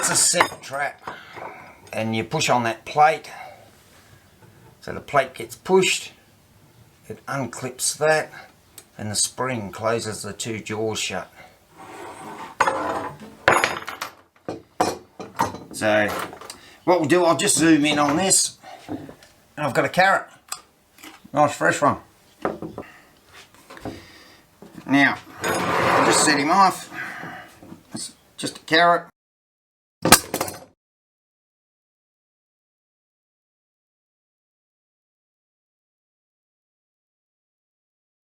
That's a set trap, and you push on that plate, so the plate gets pushed, it unclips that, and the spring closes the two jaws shut. So what we'll do, I'll just zoom in on this, and I've got a carrot, nice fresh one. Now I'll just set him off. It's just a carrot.